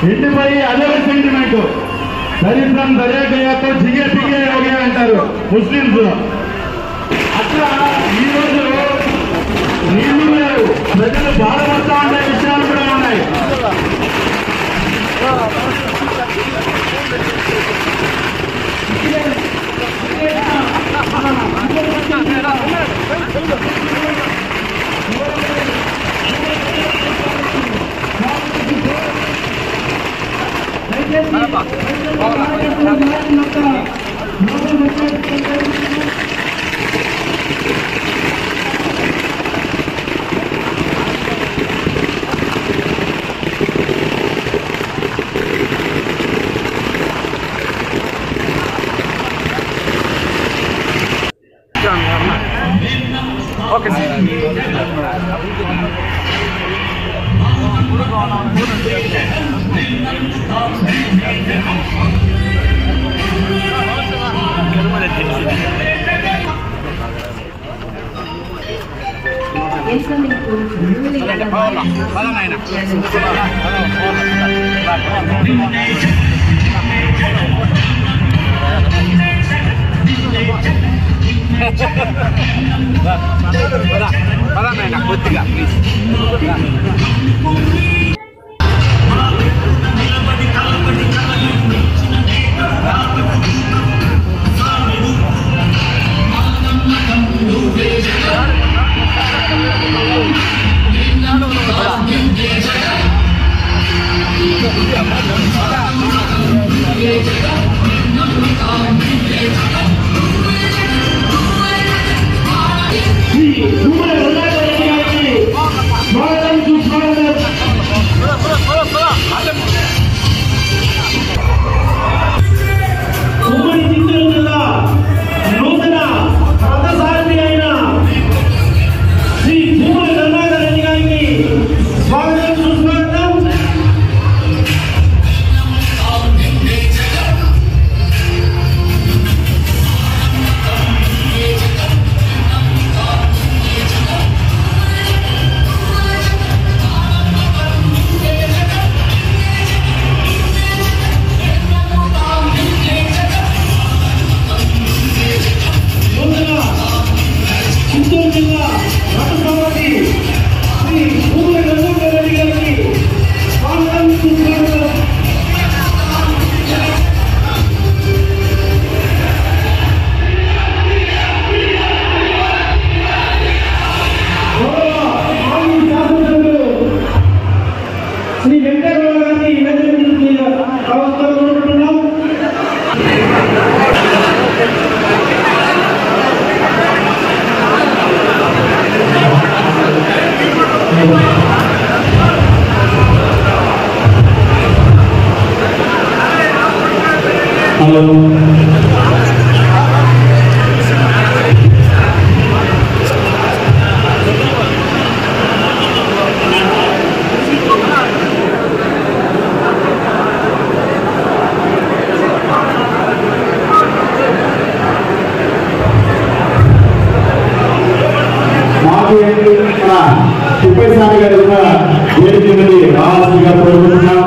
ఇంటిపై అదొక సెంటిమెంట్. దరిద్రం దరియా గయాతో జిగే పిగే యోగే అంటారు ముస్లింస్. అట్లా ఈరోజు నీళ్లు లేవు, ప్రజలు బాధపడతా ఉండే విషయాలు కూడా ఉన్నాయి. ఓకే పదనైనా కొద్దిగా ప్లీజ్. తిప్పేసారి గారు కూడా వేదిక నుండి రావాల్సిందిగా కోరుకుంటున్నాం.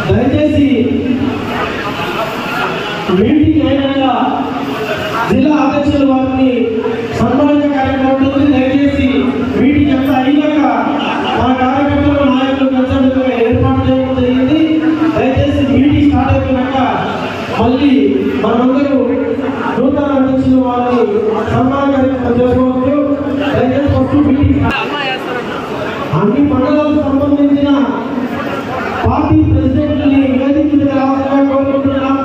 దయచేసి మీటింగ్ అయినాక జిల్లా అధ్యక్షుల వారిని సన్మానించే కార్యక్రమం ఉంటుంది. దయచేసి మీటింగ్ అంతా అయినాక మా కార్యకర్తలు నాయకులు కలిసి ఏర్పాటు చేయడం జరిగింది. దయచేసి మీటింగ్ స్టార్ట్ అయిపోయినాక మళ్ళీ మనందరూ నూతన అధ్యక్షుల వారిని సన్మాన కార్యక్రమం చేసుకోవచ్చు. దయచేసి ఫస్ట్ మీటింగ్ అన్ని మండలాలకు సంబంధించిన పార్టీ ప్రెసిడెంట్ని వేదిక మీద రావాలని కోరుకుంటున్నాం.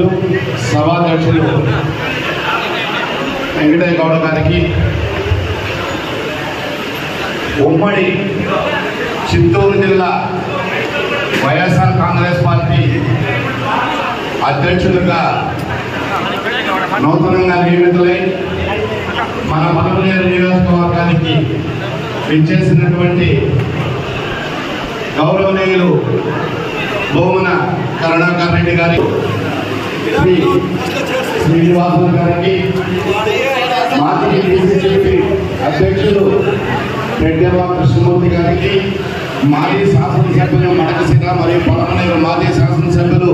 సభ్యులు సభాధ్యక్షులు వెంకటయ్య గౌడ గారికి, ఉమ్మడి చిత్తూరు జిల్లా వైఎస్ఆర్ కాంగ్రెస్ పార్టీ అధ్యక్షులుగా నూతనంగా నియమితులై మన పలమనేరు నియోజకవర్గానికి విచ్చేసినటువంటి గౌరవనీయులు భూమన కరుణాకర్ రెడ్డి గారి, శ్రీనివాసులు గారికి, మాజీ డీసీసీపీ అధ్యక్షులు రెడ్డెమ్మ కృష్ణమూర్తి గారికి, మాజీ శాసనసభ్యులు మడకశిల మరియు పలమనేరు మాజీ శాసనసభ్యులు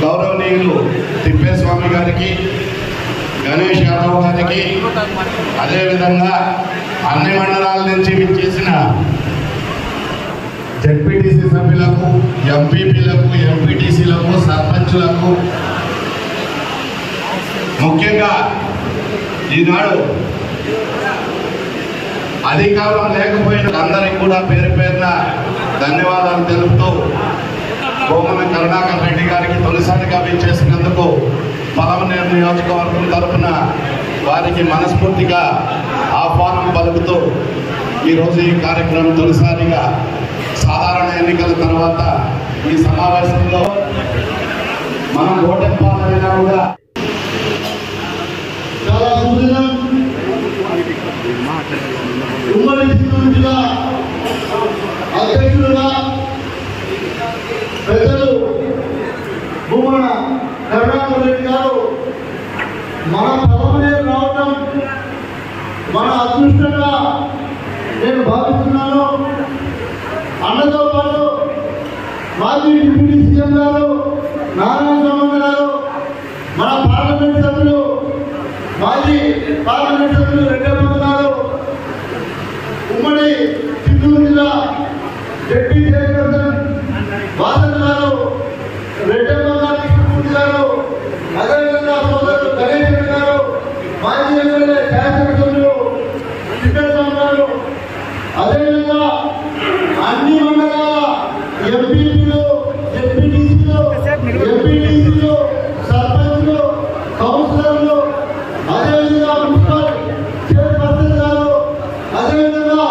గౌరవనీయులు తిప్పేస్వామి గారికి, గణేష్ యాదవ్ గారికి, అదేవిధంగా అన్ని మండలాల నుంచి విచ్చేసిన జెడ్పీటీసీ సభ్యులకు, ఎంపీపీలకు, ఎంపీటీసీలకు, సర్పంచులకు, ముఖ్యంగా ఈనాడు అధికారం లేకపోయిన అందరికీ కూడా పేరు పేరున ధన్యవాదాలు తెలుపుతూ భూమన కరుణాకర్ రెడ్డి గారికి తొలిసారిగా విచ్చేసినందుకు పలమనేరు నియోజకవర్గం తరఫున వారికి మనస్ఫూర్తిగా ఆహ్వానం పలుకుతూ ఈరోజు ఈ కార్యక్రమం తొలిసారిగా సాధారణ ఎన్నికల తర్వాత ఈ సమావేశంలో మనం ఓటెంపాలైనా కూడా చాలా సుదీర్ఘం ఉమ్మడి చిత్తూరు జిల్లా అధ్యక్షులుగా పెద్దలు భూమన కరుణాకర్ రెడ్డి గారు మన పలమనేరు రావడం మన అదృష్టంగా నేను భావిస్తున్నాను. అన్నతో పాటు మాజీ డిప్యూటీ సీఎం గారు నారాయణ స్వామి గారు, మన పార్లమెంట్ సభ్యులు మాజీ పార్లమెంట్ సభ్యులు రెడ్డమ్మ గారు, ఉమ్మడి చిత్తూరు జిల్లా డిప్యూటీ చైర్పర్సన్ వాసన్ గారు, రెడ్డమ్మ గారు, కృష్ణమూర్తి గారు, అదేవిధంగా సోదరులు గణేష్ గారు, మాజీ ఎమ్మెల్యే శాసనసభ్యులు తిప్పేస్వామి గారు, అదేవిధంగా అన్ని మండలాల ఎంపీలు, ఎంపీటీసీలు, సర్పంచులు, కౌన్సిలర్లు, అదేవిధంగా మున్సిపల్ చైర్పర్సన్ గారు, అదేవిధంగా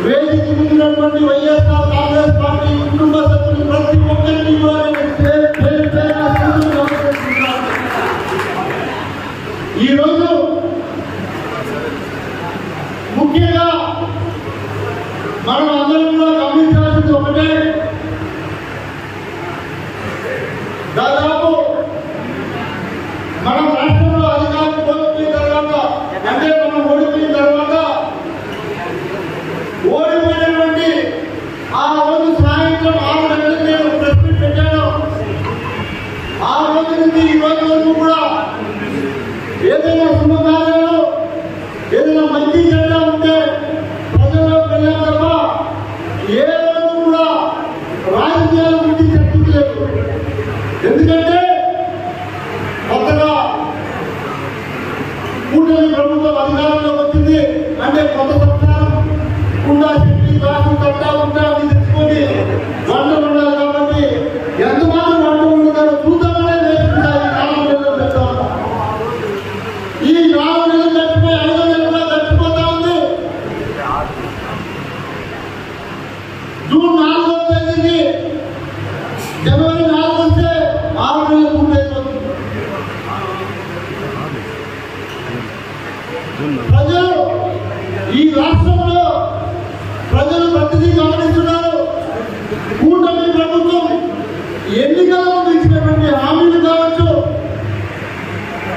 వేదిక ముందున్నటువంటి వైఎస్ఆర్ కాంగ్రెస్ పార్టీ కుటుంబ సభ్యులు ప్రతి ఒక్కరిని ఈరోజు ముఖ్యంగా మనం అందరం కూడా గమనించాల్సింది ఒకటే, దాదాపు మనం రాష్ట్రంలో అధికారం కోల్పోయిన తర్వాత, అంటే మనం ఓడిపోయిన తర్వాత ఓడిపోయినటువంటి ఆ రోజు సాయంత్రం 6 గంటలకు నేను ప్రెస్ మీట్ పెట్టాను. ఆ రోజు నుంచి ఈ రోజు వరకు కూడా ఏదైనా శుభకార్యాలు, ఏదైనా మంచి చెడ్డ ఉంటే ప్రజల్లోకి వెళ్ళాం తప్ప ఏ రోజు కూడా రాజకీయాల గురించి చర్చించలేదు. ఎందుకంటే కొత్తగా కూటమి ప్రభుత్వం అధికారంలోకి వచ్చింది అంటే కొత్త సంవత్సరం కుండా చెప్పి రాష్ట్రం తట్టా ఉంటా అని తెచ్చుకొని వంట ఉండాలి. కాబట్టి ఎంతమంది వంట ఉండాలో చూద్దామనే చెప్తాను. ఈ 4 నెలలు చచ్చిపోయి 5వ నెల కూడా చచ్చిపోతా ఉంది. జూన్ 4వ తేదీకి జనవరి 4 వస్తే 6 నెలలు పూర్తయిపోతుంది. ప్రజలు ఈ రాష్ట్రంలో ప్రజలు ప్రతిదీ గమనిస్తున్నారు. కూటమి ప్రభుత్వం ఎన్నికల్లో ఇచ్చినటువంటి హామీలు కావచ్చు,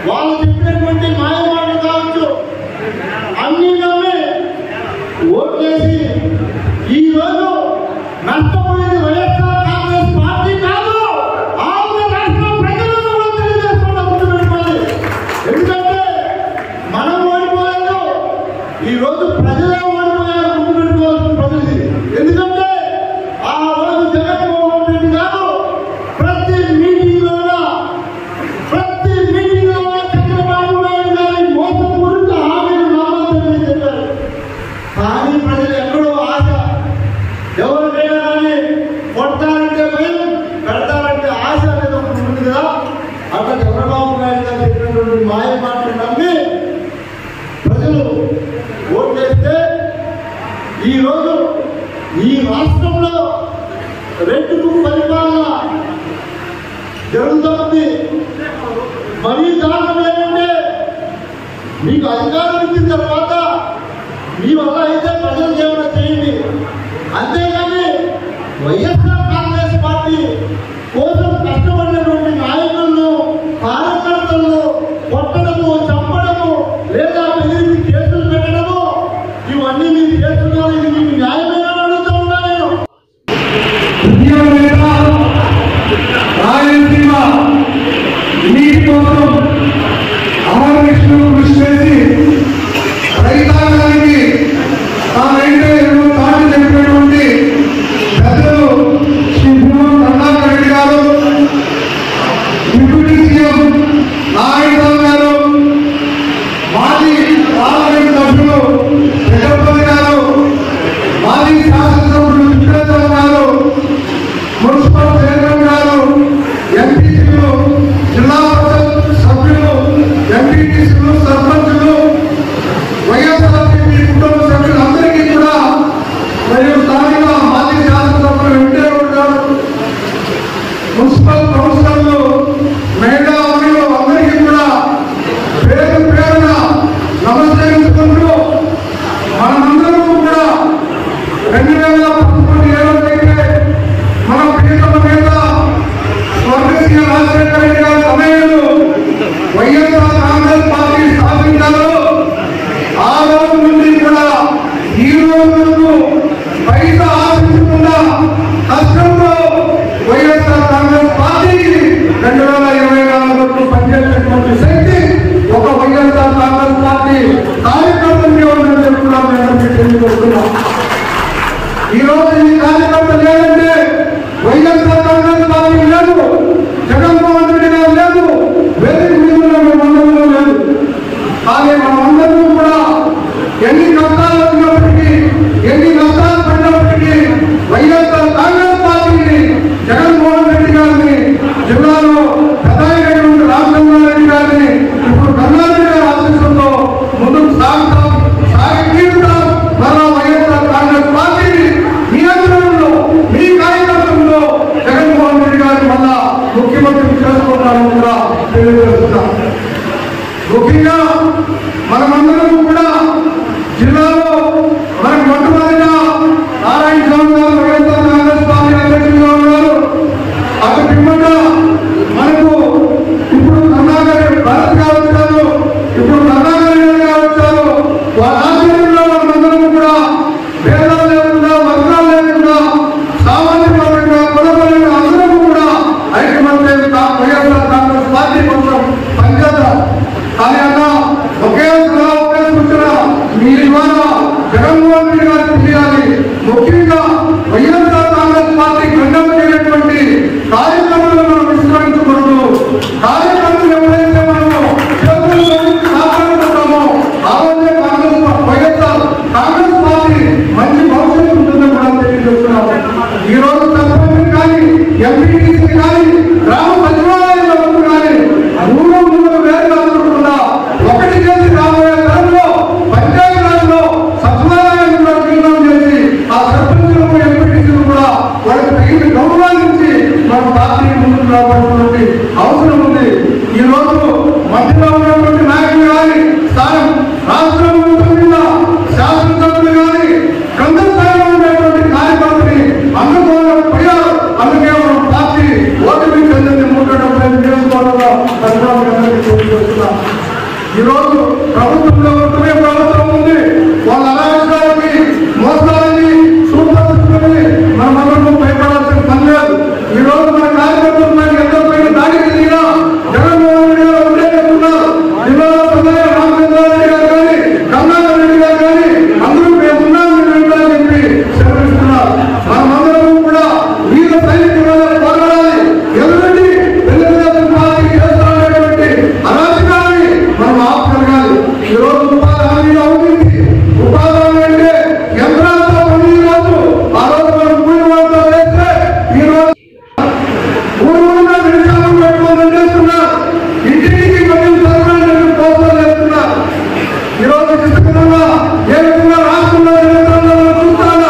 వాళ్ళు చెప్పినటువంటి మాయమాటలు కావచ్చు, అన్ని నమ్మి ఓట్లేసి ఈరోజు నష్టపోయేది వైఎస్ఆర్ కాంగ్రెస్ పార్టీ కాదు, ఆంధ్ర రాష్ట్ర ప్రజలను కూడా తెలియజేసుకోవాలి. ఎందుకంటే మనం ఓడిపోలేదు, ఈరోజు ప్రజలే ఓడిపోయారు. గుర్తుపెట్టుకోవాల్సిన ప్రజలు. ఎందుకంటే ఆ రోజు జగన్మోహన్ రెడ్డి గారు ప్రతి ఈ రాష్ట్రంలో రెడ్డికు పరిపాలన జరుగుతుంది. మరీ దారుణం ఏంటంటే మీకు అధికారం ఇచ్చిన తర్వాత మీ వల్ల అయితే ప్రజలు ఏమైనా చేయండి, అంతేగాని వైఎస్ఆర్ కాంగ్రెస్ పార్టీ కోసం కష్టపడినటువంటి నాయకులను కార్యకర్తలను కొట్టడము, చంపడము లేదా బెదిరించి కేసులు పెట్టడము ఇవన్నీ మీరు చేస్తున్నారు. ఇది మీకు న్యాయమైన అడుగుతూ ఉన్నా నేను. రాయలసీమ నీటి కోసం అమరనిష్ఠులు కృషి చేసి రైతాంగానికి తానైతే ఎన్నో తాటి చెప్పినటువంటి పెద్దలు శ్రీ భూమం కరుణాకర్ రెడ్డి గారు, డిప్యూటీ సీఎం నారాయణ గారు, మాజీ పార్లమెంట్ సభ్యులు జగన్పతి గారు, మాజీ శాసనసభ్యులు విక్రమ్ గారు, మున్సిపల్ చైర్మన్ గారు, ఎంపీసీలు, జిల్లా పరిషత్ సభ్యులు, ఎంపీటీసీలు, సర్పంచులు, వైఎస్ఆర్సీపీ కుటుంబ సభ్యులందరికీ కూడా మరియు స్థానిక మాజీ శాసనసభ్యులు వెంకటేశ్వర గారు, మున్సిపల్ కౌన్సిలర్లు, మహిళా మరియు అందరికీ కూడా పేరు పేరున నమస్కరించుకుంటూ మనమందరూ కూడా 2011 ఏళ్ళైతే మన ప్రియతమ నేత స్వర్గీయ రాజశేఖర రెడ్డి గారి సమయంలో వైఎస్ఆర్ కాంగ్రెస్ పార్టీ స్థాపించారు. ఆ రోజు నుండి కూడా ఈ రోజు వరకు పైసా ఆశించకుండా కష్టంతో వైఎస్ఆర్ కాంగ్రెస్ పార్టీకి 2024 వరకు పనిచేసినటువంటి శక్తి ఒక వైఎస్ఆర్ కాంగ్రెస్ పార్టీ కార్యకర్తలకే ఉందని చెప్తున్నాం. మేము తెలియజేస్తున్నాం. ఈ రోజు ఈ కార్యకర్త లేదంటే వైఎస్ఆర్ కాంగ్రెస్ పార్టీ లేదు, జగన్మోహన్ రెడ్డి గారు లేదు, వేదిక మీద మనమందరూ లేదు. కానీ మనమందరూ కూడా ఎన్ని కష్టాలు వచ్చినప్పటికీ, ఎన్ని నష్టాలు పడినప్పటికీ వైఎస్ఆర్ కాంగ్రెస్ పార్టీని, జగన్మోహన్ రెడ్డి గారిని, జిల్లాలో పెద్దాయనటువంటి రామచంద్రారెడ్డి గారిని ఇప్పుడు కర్ణాటక గారి ఆశీస్సులతో ముందుకు సాగుతాం, సాగిస్తాం. మరో వైఎస్ఆర్ కాంగ్రెస్ పార్టీని మీ ఆధ్వర్యంలో, మీ కార్యకర్తల్లో జగన్మోహన్ రెడ్డి గారిని మళ్ళా ముఖ్యమంత్రి చేసుకుంటారని కూడా తెలియజేస్తున్నాం. ముఖ్యంగా మనమందరం కూడా జిల్లాలో మనకు మొట్టమొదటిగా నారాయణ స్వామి గారు వైఎస్ఆర్ కాంగ్రెస్ పార్టీ అధ్యక్షులుగా ఉన్నారు. అటు పిమ్మట మనకు ఇప్పుడు కర్ణాకర్ భారత్ గారు వచ్చారు, ఇప్పుడు కర్ణాకర్ గారు వచ్చారు. వాళ్ళ ఆధ్వర్యంలో మనమందరం కూడా భేదాలు లేకుండా, వర్గాలు లేకుండా, సామాజిక పరంగా, కులపరంగా అందరం కూడా ఐక్యమత్య వైఎస్ఆర్ కాంగ్రెస్ పార్టీ కోసం పనిచేద్దాం. కానీ అన్న ఒకే సూచన మీ ద్వారా జగన్మోహన్ రెడ్డి గారికి తెలియాలి. ముఖ్యంగా వైఎస్ఆర్ కాంగ్రెస్ పార్టీ గండం చేయనటువంటి కార్యక్రమాలను మనం విస్మరించకూడదు. కార్యక్రమాలు ఎవరైతే మనము సాధించుకుంటామో ఆ రోజే వైఎస్ఆర్ కాంగ్రెస్ పార్టీ మంచి భవిష్యత్తు ఉంటుందని కూడా తెలియజేస్తున్నాము. ఈ రోజు సర్పంచ్ కానీ, ఎంపీటీసీ కానీ, గ్రామ సచివాలయంలో కానీ మూడు వేరుగా అనుకుంటున్నా ఒకటి చేసి రాబోయే కాలంలో పంచాయతీరాజ్లో సచివాలయాన్ని కూడా విలీనం చేసి ఆ సర్పంచులకు, ఎంపీటీసీలు కూడా వాళ్ళకి తగిన గౌరవాన్నించి మన పార్టీ ముందుకు రావాల్సినటువంటి అవసరం ఉంది. ఈ రోజు మధ్యలో ఉన్నటువంటి నాయకులు కానీ, స్థానం రాష్ట్రం మీద శాసనసభ్యులు కానీ, కింద స్థాయిలో ఉన్నటువంటి కార్యకర్తని అందుకోలేకపోయారు. అందుకే మనం పార్టీ ఓటమి చెందింది 370 నియోజకవర్గంలో చేస్తున్నాం. ఈ రోజు ప్రభుత్వంలో ఉంటమే ప్రభుత్వం ఉంది. వాళ్ళ అరాచకాలకి, మోసాలకి, సూపర్ని మనమందరం భయపడాల్సిన పని లేదు. ఈ రోజు మన కార్యకర్తలు మనకి ఎంతో పైన దాడికి దిగినా జగన్మోహన్ రెడ్డి గారు ఉండే చెప్తున్నారు. జిల్లాలో రామచంద్రారెడ్డి గారు కానీ, కర్ణాకర్ రెడ్డి గారు కానీ అందరూ మేము ఉన్నామని చెప్పి సెలవిస్తున్నారు. మనమందరం కూడా వీర సైనికులుగా పోరాడాలి. ఎందుకంటే తెలుగుదేశం పార్టీ చేస్తున్నటువంటి అరాచకాన్ని మనం ఆపగలగాలి. ఈ రోజు ఉపాధి హామీలో ఉంది. ఉపాధి హామీ అంటే యంత్రాలతో పని కాదు. ఆ రోజు మనం కూలి వాళ్ళతో వేస్తే ఈ రోజు 300 నిమిషాలు పెట్టుకోమని చేస్తున్నారు. ఇంటికి కొంచెం సరఫరా ప్రోత్సాహం చేస్తున్నారు. ఈ రోజు విస్తృతంగా ఏ విధంగా రాష్ట్రంలో చూస్తాను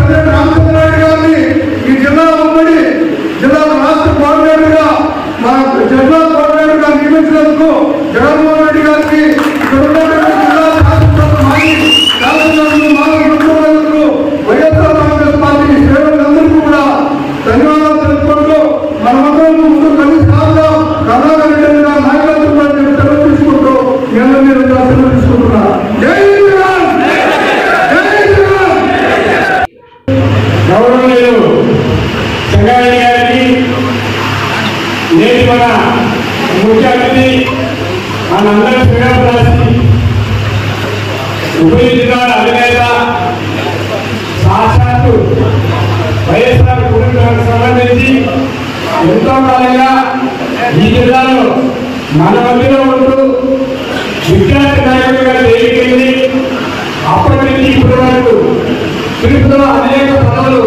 పెద్ద రామచంద్రరెడ్డి గారిని ఈ జిల్లా ఉమ్మడి జిల్లా రాష్ట్ర కోఆర్డినేటర్గా మా జిల్లా కోఆర్డినేటర్గా నియమించినందుకు జగన్మోహన్ రెడ్డి గారికి జిల్లా శాసనసభ మాజీ శాసనసభ్యులు మాజీ ముఖ్యమంత్రులు వైఎస్ఆర్ కాంగ్రెస్ పార్టీ శ్రేణులందరికీ కూడా ధన్యవాదాలు తెలుపుకుంటూ మనమందరం ముందు కలిసి సాగుదాం. కర్ణాకర్ రెడ్డి గారి నాయకత్వంలో సెలవు తీసుకుంటూ మీ అందరి మీద సెలవు తీసుకుంటున్నారు. జై శ్రీరామ్, జై శ్రీరామ్. గౌరవనీయులు సంగారెడ్డి గారికి నేటి మన ముఖ్య అతిథి మనందరి శ్రీరామదాసి ఉభయ జిల్లాల అధినేత సాక్షాత్తు వైఎస్ఆర్ కుటుంబానికి సంబంధించి ఎంతో కాలంగా ఈ జిల్లాలో మన మధ్యలో ఉంటూ విద్యార్థి నాయకులుగా ఎదిగింది. అప్పటి నుంచి ఇప్పటి వరకు తిరుపతిలో అనేక పదవులు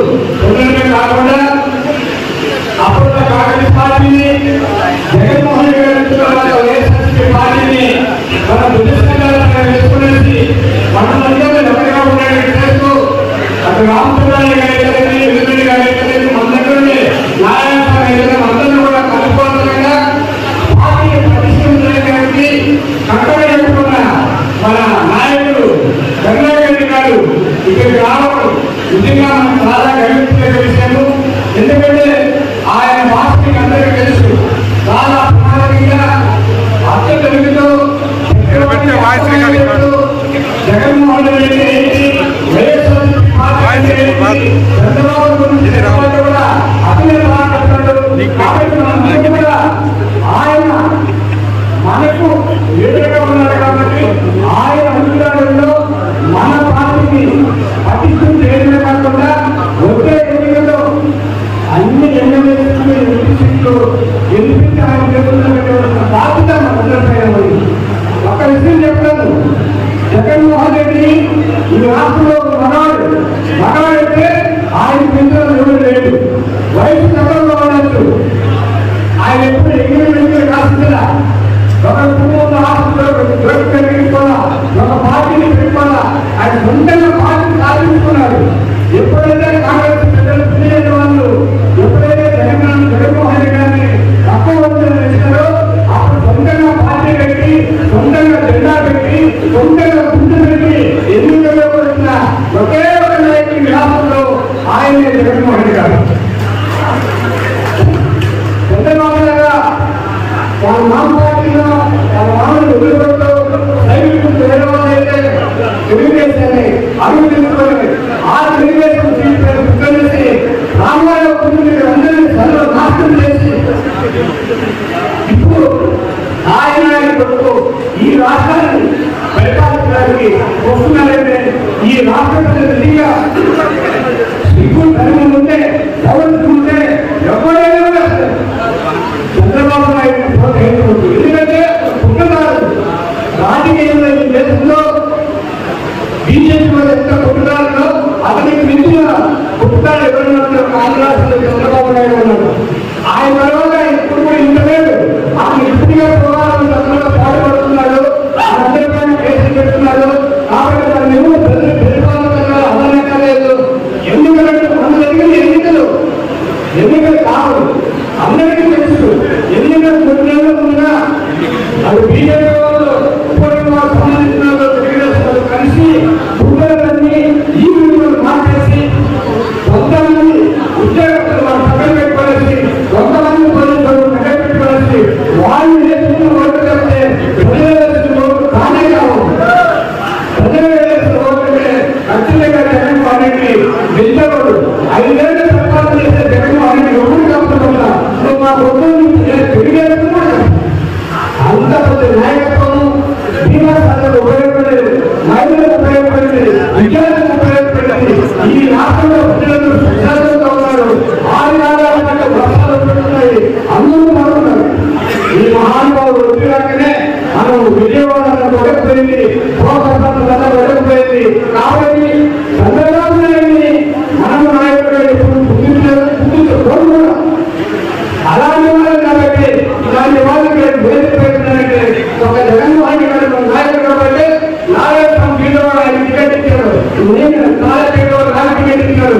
ఉండడమే కాకుండా అప్పట్లో కాంగ్రెస్ పార్టీని జగన్మోహన్ రెడ్డి గారి వైఎస్ఆర్సీపీ పార్టీని మన దుర్దశంగా వేసుకునేసి మన మధ్యలో ఎవరిగా ఉండేది చేస్తూ అటు రామచంద్రయ్య గారి ఎల్లుడి గారి మన దగ్గరనే నారాయణ అందరూ కూడా కలుపుకోవాలంగా పార్టీ పరిశ్రమకి కట్టడి చెప్పుకున్న మన నాయకుడు గంగారెడ్డి గారు ఇక్కడికి రావడం నిజంగా మనం చాలా గర్వించే విషయము. ఎందుకంటే ఆయన పార్టీకి అందరికీ తెలుసు చాలా ప్రణాళికగా అత్యధికతో జగన్మోహన్ రెడ్డి చంద్రబాబు గురించి కూడా అతనే మాట్లాడుతున్నాడు. ఆయన మనకు ఎదురుగా ఉన్నాడు కాబట్టి ఆయన అధికారుల్లో మన పార్టీని పటిష్టం చేయడమే కాకుండా ఒకే ఎన్నికల్లో అన్ని ఎమ్మెల్యేలు గెలిపించి ఆయన చేస్తున్న బాధ్యత మనందరిపైన ఉంది. ఒక విషయం చెప్తాను, జగన్మోహన్ రెడ్డి ఈ రాష్ట్రంలో మగాడంటే ఆయన పెంచడం ఎవరు లేదు. వయసు చట్టంలో ఉన్నట్టు ఆయన ఎప్పుడు ఎగ్రిమెంట్ రాసిందా ఒక కుటుంబంలో హాస్పిటల్ పెరిగిపోవాలా, ఒక పార్టీని పెట్టుకోవాలా, ఆయన సొంతంగా పార్టీని సాధించుకున్నారు. ఎప్పుడైతే కాంగ్రెస్ ప్రజలు తెలియని వాళ్ళు ఎప్పుడైతే జగన్మోహన్ రెడ్డి గారిని తక్కువ చేశారో అప్పుడు సొంతంగా పార్టీ పెట్టి సొంతంగా జెండా పెట్టి సొంతంగా గుర్తు పెట్టి ఎన్నికల్లో వచ్చిన ఒకే ఒక నాయకుడి రాష్ట్రంలో ఆయనే జగన్మోహన్ రెడ్డి గారు. చంద్రబాబుగా వాళ్ళ మామ పార్టీలో వాళ్ళ మామూలు ఎదురుతో సైనికులు వేరే వాళ్ళైతే తెలుగుదేశాన్ని అడుగు తీసుకొని ఆ తెలుగుదేశం చేసి రామారావు కుటుంబీకులు అందరినీ సర్వనాశనం చేసి ఇప్పుడు ఆయన కొడుకు ఈ రాష్ట్రాన్ని పరిపాలించడానికి వస్తున్నారంటే ఈ రాష్ట్ర ప్రజలు సిగ్గు ధర్మం ఉంటే పౌరులు ఉంటే ఎవరైనా చంద్రబాబు నాయుడు ప్రోత్సహించవచ్చు. ఎందుకంటే పుట్టుదారు రాజకీయంలో ఈ దేశంలో బీజేపీ వాళ్ళు ఎంత పుట్టుదారులో అతనికి మించిన పుట్టుదారు ఎవరున్నారు? ఆంధ్రరాష్ట్రంలో చంద్రబాబు నాయుడు ఉన్నారు. ఆయన తర్వాత ఇప్పుడు కూడా ఇంత లేదు. అతను ఇప్పటికే పోరాటం పాటుపడుతున్నాడు, అందరిపైన కేసులు పెడుతున్నాడు. కాబట్టి దాన్ని ఎవరు ప్రతిపాదనగా అమలెక్కలేదు. ఎందుకంటే మన జరిగిన ఎన్నికలు కాదు, అందరికీ తెలుసు. ఎన్నికలు కొన్నేళ్ళు ఉన్నా అది బీజేపీ వాళ్ళు సంబంధించిన తెలుగుదేశం కలిసి భూములన్నీ ఈ విలువలు మార్చేసి కొంతమంది ఉద్యోగస్తులు వాళ్ళు పక్కన పెట్టుకోలేసి కొంతమంది పోలీసులు పక్కన పెట్టుకోలేసి వాళ్ళు నేర్చుకున్న ఓట్లు చెప్తే ప్రజలు ఓట్లు కానే కావు. ప్రజలు ఓట్లే ఖచ్చితంగా జగన్మోహన్ రెడ్డి గెలిచేవాడు. 5 ఏళ్ళు సంపాదన చేసే జగన్మోహన్ రెడ్డి ఎవరు కాకుండా నువ్వు మా ప్రభుత్వం తెలియజేస్తున్నా అంత పెద్ద నాయకత్వం బీమా సంఘాలు ఉపయోగపడేది, మహిళలకు ఉపయోగపడేది, విద్యార్థులకు ఉపయోగపడేది. ఈ రాష్ట్రంలో ప్రజలు విద్యార్థులతో ఉన్నారు. 6 ఆధారాల కంటే వర్షాలు పెడుతున్నాయి, అందరూ మారుతున్నారు. ఈ మహానుభావులు వచ్చినాకనే మనం విజయవాడలో వెళ్ళకపోయింది, ప్రోత్సాహం వెళ్ళకపోయింది. కాబట్టి చంద్రబాబు నాయుడిని మనం నాయకుడు ఎప్పుడు గుర్తించకూడదు. అలాంటి వాళ్ళు కాబట్టి ఇలాంటి వాళ్ళకి వేదికైతే ఒక జగన్మోహన్ రెడ్డి గారు నాయకుడు కాబట్టి నాయకత్వం బీజేపీ ఆయన టికెట్ ఇచ్చారు. నేను నాయకుడు నాకు టికెట్ ఇచ్చారు.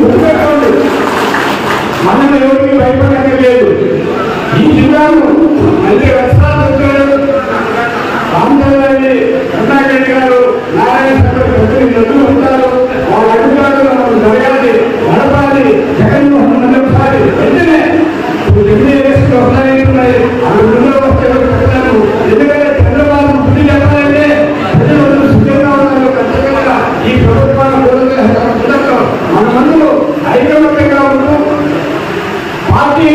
గుర్తుపెట్టుకోండి, మనం ఎవరికి భయపడలేదు. ఈ జిల్లాను మళ్ళీ వస్త్రాలు వచ్చాడు రామచంద్రారెడ్డి, కరుణారెడ్డి గారు, నారాయణ ప్రజలు ఎదురు ఉంటారు. వాళ్ళు అడుగుతారు, మనం జరగాలి, నడపాలి. జగన్మోహన్ రెడ్డి ఒకసారి వెంటనే వస్తున్నాయి అవి వచ్చాను. ఎందుకంటే చంద్రబాబు బుద్ధి చెప్పాలంటే ప్రజలు సుఖంగా ఉన్నారు. ఖచ్చితంగా ఈ ప్రభుత్వాన్ని మనమందరూ ఐక్యమత్యంగా ఉంటూ పార్టీ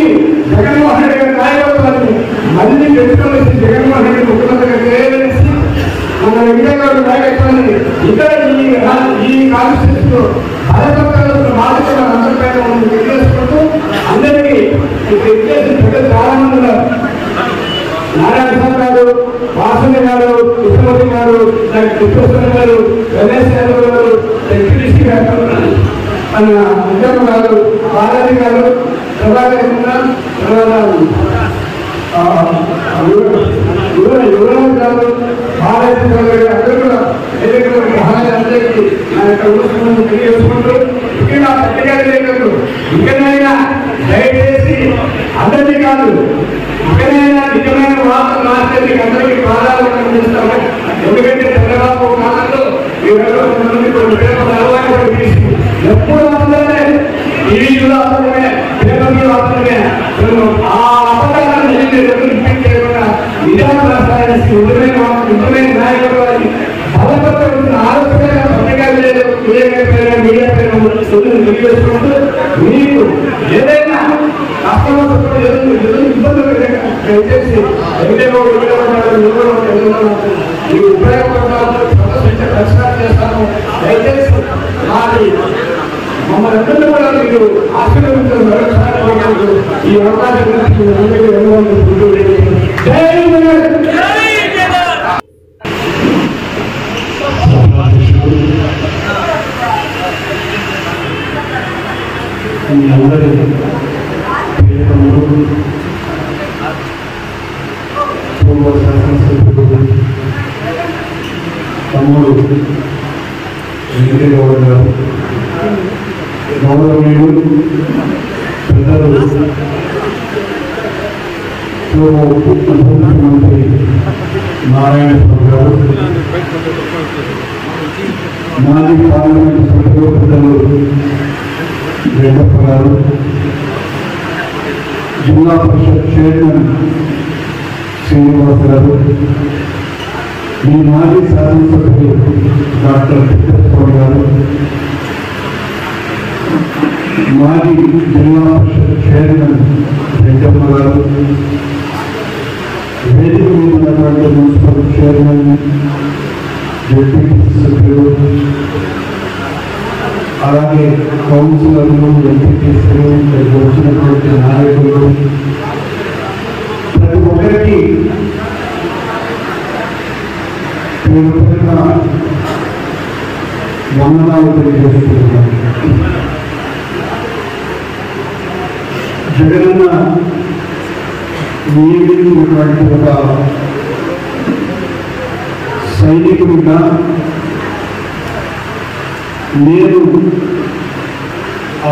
జగన్మోహన్ రెడ్డి గారి నాయకత్వాన్ని మళ్ళీ పెట్టుకోవాల్సి జగన్మోహన్ రెడ్డి ముఖ్యమంత్రిగా చేయాలనేసి మన వెంకయ్యగారు నాయకత్వాన్ని ఇక్కడ ఈ కాన్స్టిట్యూన్సీలో బలపత్రాలు మార్చుకున్న అందరిపైన తెలియజేసుకుంటూ అందరికీ ప్రజలు చాలా మంది ఉన్నారు. నారాయణ గారు, వాసన్న గారు, కృష్ణమూర్తి గారు, కృష్ణ గారు, రమేష్ యాదవ్ గారు, వెంకటేశ్వర గారు, మన ఉద్యమ గారు, బాలాజీ గారు, ప్రభాకర్ యువరాజు గారు, బాలాజీ గారు అందరూ కూడా అందరికీ నా యొక్క తెలియజేసుకుంటూ ముఖ్యంగా పత్రికా లేఖలు ఇంకనైనా దయచేసి అందరినీ కాదు, ఇంకనైనా నిజమైన వార్తలు రాస్తే మీకు అందరికీ ప్రాధాన్యత అందిస్తాము. ఎందుకంటే చంద్రబాబు కాలంలో కొన్ని పేపర్లు అలవాటు తీసి ఎప్పుడు మాత్రమే టీవీలో మాత్రమే పేపర్లు మాత్రమే ఆ అబద్ధాలను రిపీట్ చేయకుండా నిజాలు రాష్ట్రానికి నిజమైన నాయకులు అని బలపడుతున్న ఆలోచన పత్రికలు లేదు, మీడియా తెలియజేసుకుంటూ మీకు ఏదైనా రాష్ట్రంలో ఇబ్బందులు దయచేసి మీకు ఉపయోగపడాలని సందర్శించే పరిష్కారం చేస్తాను. దయచేసి మమ్మల్ని అందరూ కూడా మీరు ఆశీర్వదించారు. ఈ అవకాశం మీ అందరి పూర్వ శాసనసభ్యులు తమ్ముడు వెంకటేగౌడ గారు, గౌరవనీయులు పెద్దలు పూర్వ ఉప ముఖ్యమంత్రి నారాయణస్వామి గారు, మాజీ పార్లమెంటు సభ్యులు పెద్దలు రెడ్డప్ప గారు, జిల్లా పరిషత్ చైర్మన్ శ్రీనివాస్ గారు, ఈ మాజీ శాసనసభ్యులు డాక్టర్ వెంకటేశ్వర గారు, మాజీ జిల్లా పరిషత్ చైర్మన్ రెడ్డప్ప గారు, వేదిక మీద ఉన్నటువంటి మున్సిపల్ చైర్మన్, జడ్పీటీసీ సభ్యులు, అలాగే కౌన్సిలర్లు, ఎంపీటీసీలు, వచ్చినటువంటి నాయకులు, ప్రతి ఒక్కరికి వందనాలు తెలియజేస్తున్నాను. జగనన్న నియమించినటువంటి ఒక సైనికుడిగా నేను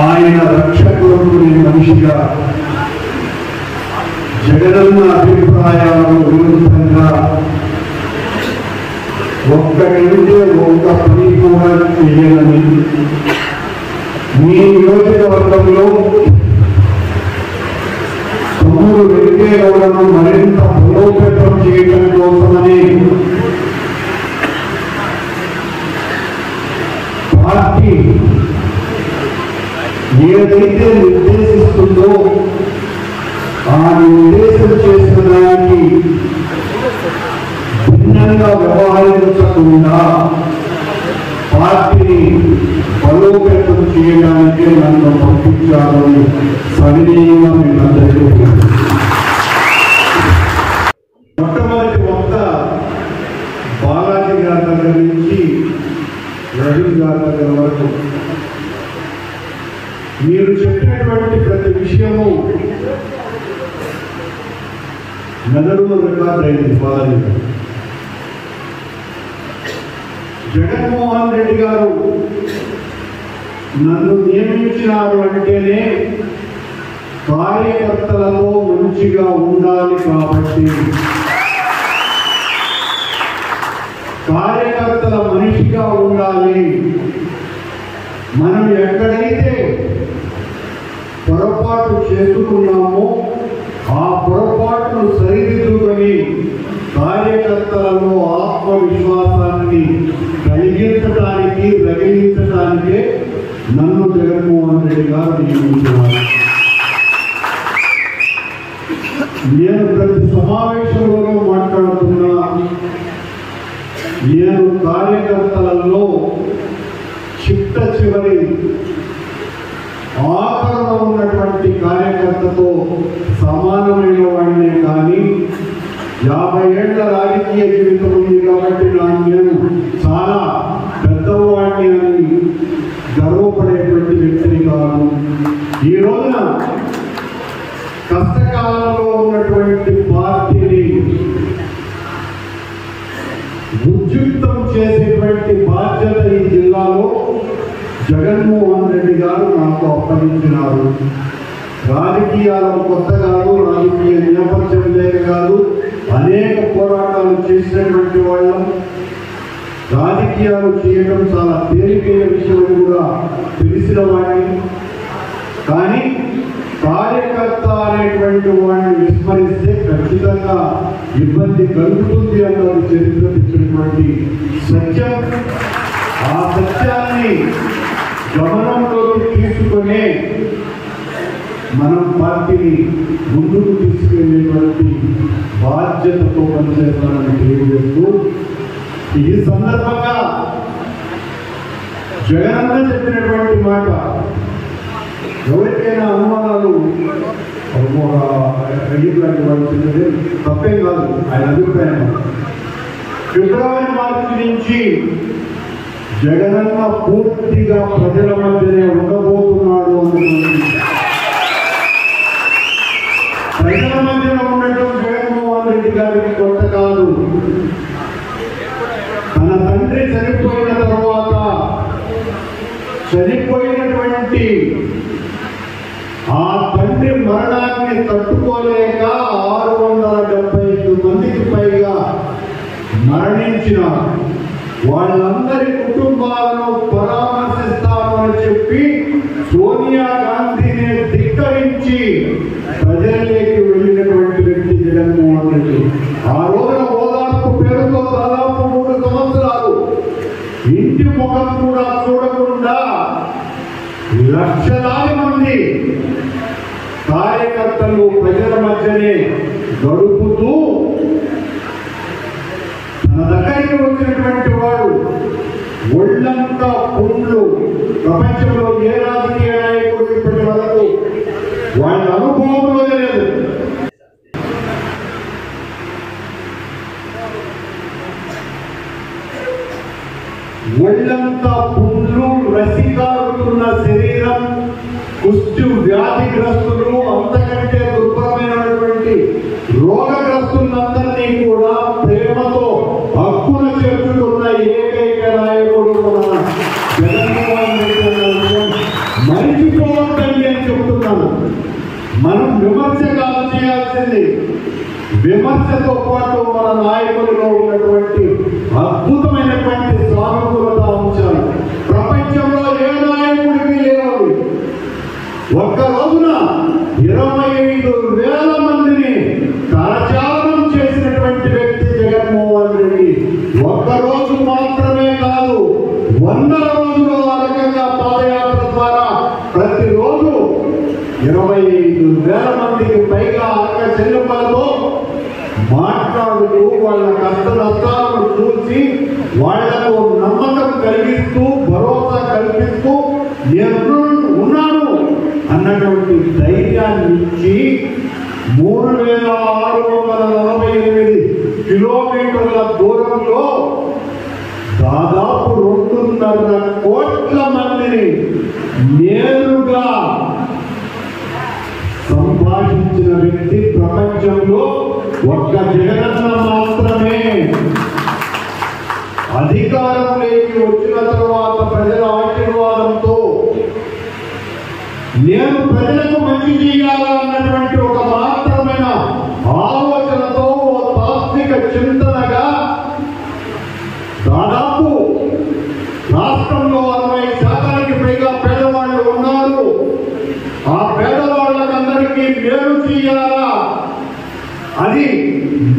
ఆయన రక్షకులకు మనిషిగా జగనన్న అభిప్రాయాలకు విరుద్ధంగా ఒక్కటంటే ఒక్క పని కూడా చెయ్యాలని మీ నియోజకవర్గంలో తమ్ముడు వెంకయ్యగౌడను మరింత బలోపేతం చేయడం కోసమని పార్టీ ఏదైతే నిర్దేశిస్తుందో ఆ నిర్దేశం చేసిన దానికి భిన్నంగా వ్యవహరించకుండా పార్టీని బలోపేతం చేయడానికి నన్ను పంపించాలని సవినీయంగా మేము అందరికీ మొట్టమొదటి వక్త బాలాజీ గారి దగ్గర నుంచి రవి గారి దగ్గర వరకు మీరు చెప్పినటువంటి ప్రతి విషయము మెదడులో రికార్డ్ అయింది. బాలాజీ గారు, జగన్మోహన్ రెడ్డి గారు నన్ను నియమించినారు అంటేనే కార్యకర్తలతో మంచిగా ఉండాలి కాబట్టి, కార్యకర్తల మనిషిగా ఉండాలి. మనం ఎక్కడైతే పొరపాటు చేసుకున్నామో ఆ పొరపాటును సరిదిద్దుకొని కార్యకర్తలలో ఆత్మవిశ్వాసాన్ని కలిగించడానికి రగిలించడానికే నన్ను జగన్మోహన్ రెడ్డి గారు నియమించారు. నేను ప్రతి సమావేశంలోనూ మాట్లాడుతున్నా, నేను కార్యకర్తలలో చిట్ట చివరి ఆఖరణ ఉన్నటువంటి కార్యకర్తతో సమానమైన వాడినే కానీ 50 ఏళ్ల రాజకీయ జీవితం ఉంది కాబట్టి నేను చాలా పెద్దవాడిని అని గర్వపడేటువంటి వ్యక్తిని కాదు. ఈ రోజున కష్టకాలంలో ఉన్నటువంటి పార్టీని ఉద్యుక్తం చేసేటువంటి బాధ్యత ఈ జిల్లాలో జగన్మోహన్ రెడ్డి గారు నాకు అప్పగించినారు. రాజకీయాలకు కొత్త కాదు, రాజకీయ నేపథ్యం లేక కాదు, అనేక పోరాటాలు చేసినటువంటి వాళ్ళం. రాజకీయాలు చేయడం చాలా తేలికైన విషయం కూడా తెలిసిన వాడిని. కానీ కార్యకర్త అనేటువంటి వాడిని విస్మరిస్తే ఖచ్చితంగా ఇబ్బంది కలుగుతుంది అన్నది చరిత్ర తెచ్చినటువంటి సత్యం. ఆ సత్యాన్ని గమనంలోకి తీసుకునే మనం పార్టీని ముందుకు తీసుకెళ్లేటువంటి బాధ్యతతో పనిచేస్తానని తెలియజేస్తూ, ఈ సందర్భంగా జగనన్న చెప్పినటువంటి మాట ఎవరికైనా అనుమానాలు అయ్యేటువంటి తప్పేం కాదు, ఆయన అభిప్రాయం. ఫిబ్రవరి మార్చి నుంచి జగనన్న పూర్తిగా ప్రజల మధ్యనే ఉండబోతున్నాడు అనుకుంటుంది. ప్రజల మధ్యన ఉండటం జగన్మోహన్ రెడ్డి గారికి కొత్త కాదు. తన తండ్రి చనిపోయిన తర్వాత చనిపోయినటువంటి ఆ తండ్రి మరణాన్ని తట్టుకోలేక 675 మందికి పైగా మరణించినారు. వాళ్ళందరి కుటుంబాలను పరామర్శిస్తాను అని చెప్పి సోనియా గాంధీని ధిక్కరించి ప్రజల్లోకి వెళ్ళినటువంటి వ్యక్తి జగన్మోహన్ రెడ్డి. ఆ రోజున ఓదార్పు పేరుతో దాదాపు 3 సంవత్సరాలు ఇంటి ముఖం కూడా చూడకుండా లక్షలాది మంది కార్యకర్తలు ప్రజల మధ్యనే గడుపుతూ తన దగ్గరికి వచ్చినటువంటి వాడు ఒళ్ళంతా పుండ్లు. ప్రపంచంలో ఏ రాజకీయ నాయకుడు ఇప్పటి వరకు వాళ్ళ అనుభవంలో లేదు. ఒళ్ళంతా పుండ్లు, రసికారుతున్న శరీరం, కుష్టు వ్యాధిగ్రస్తులు, అంతకంటే దుర్భరమైనటువంటి రోగగ్రస్తులందరినీ కూడా ప్రేమతో హక్కున చేర్చుకున్న ఏకైక నాయకుడు మన జగన్మోహన్ రెడ్డి. మరిచిపోవద్దని నేను చెప్తున్నాను. మనం విమర్శ కాదు చేయాల్సింది, విమర్శతో పాటు మన నాయకులలో ఉన్నటువంటి అద్భుతమైనటువంటి సానుకూలత అంశాలు ప్రపంచంలో ఏ నాయకుడికి లేవు. ఒక్క రోజున 25,000 మందిని కరచాలనం చేసినటువంటి వ్యక్తి జగన్మోహన్ రెడ్డి. ఒక్క రోజు మాత్రమే కాదు, 100 రోజులు ఆ రకంగా పాదయాత్ర ద్వారా ప్రతిరోజు 25,000 మందికి పైగా అక్క చెల్లెమ్మలతో మాట్లాడుతూ వాళ్ళ కష్ట నష్టాలను చూసి వాళ్లకు నమ్మకం కలిగిస్తూ భరోసా కల్పిస్తూ నేను ఉన్నాను అన్నటువంటి ధైర్యాన్ని ఇచ్చి 3,648 కిలోమీటర్ల దూరంలో దాదాపు 2.5 కోట్ల మందిని నేరుగా సంభాషించిన వ్యక్తి ప్రపంచంలో ఒక్క జగనన్న మాత్రమే. అధికారంలోకి వచ్చిన తర్వాత ప్రజల ఆశీర్వాదంతో నేను ప్రజలకు మంచి చేయాలా అన్నటువంటి ఒక మాత్రమైన ఆలోచనతో ఓ తాత్విక చింతనగా దాదాపు రాష్ట్రంలో 60% పైగా పేదవాళ్ళు ఉన్నారు. ఆ పేదవాళ్ళకందరికీ మేలు చేయాలా, అది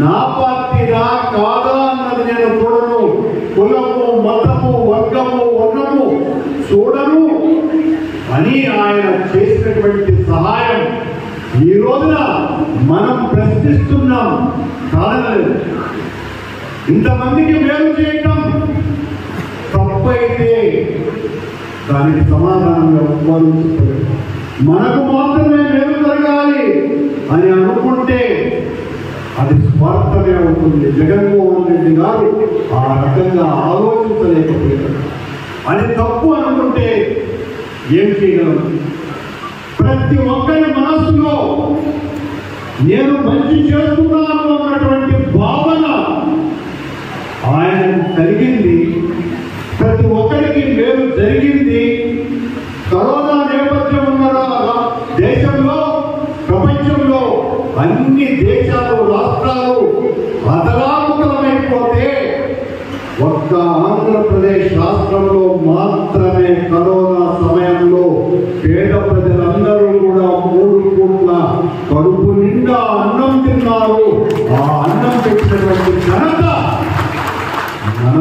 నా పార్టీనా కాదా అన్నది నేను చూడను. కులము, మతము, వర్గము, వర్ణము చూడను అని ఆయన చేసినటువంటి సహాయం ఈ రోజున మనం ప్రశ్నిస్తున్నాం. కాదనలేదు. ఇంతమందికి మేలు చేయటం తప్పైతే దానికి సమాధానం ఎవ్వరూ చెప్పలేదు. మనకు మాత్రమే మేలు జరగాలి అని అనుకుంటే అది స్వార్థమే అవుతుంది. జగన్మోహన్ రెడ్డి గారు ఆ రకంగా ఆలోచించలేకపోయారు. అది తప్పు అనుకుంటే ఏం చేయగలరు? ప్రతి ఒక్కరి మనస్సులో నేను మంచి చేస్తున్నాను అన్నటువంటి భావన ఆయనకు కలిగింది. ప్రతి ఒక్కరికి మేలు జరిగింది. కరోనా నేపథ్యం ఉన్న దేశంలో, ప్రపంచంలో అన్ని దేశాలు, రాష్ట్రాలు అతలాకుతలమైపోతే ఒక్క ఆంధ్రప్రదేశ్ రాష్ట్రంలో మాత్రమే కరోనా సమయంలో పేద ప్రజలందరూ కూడా 3 పూట్ల కడుపు నిండా అన్నం తిన్నారు. ఆ అన్నం పెట్టినటువంటి ఘనత మన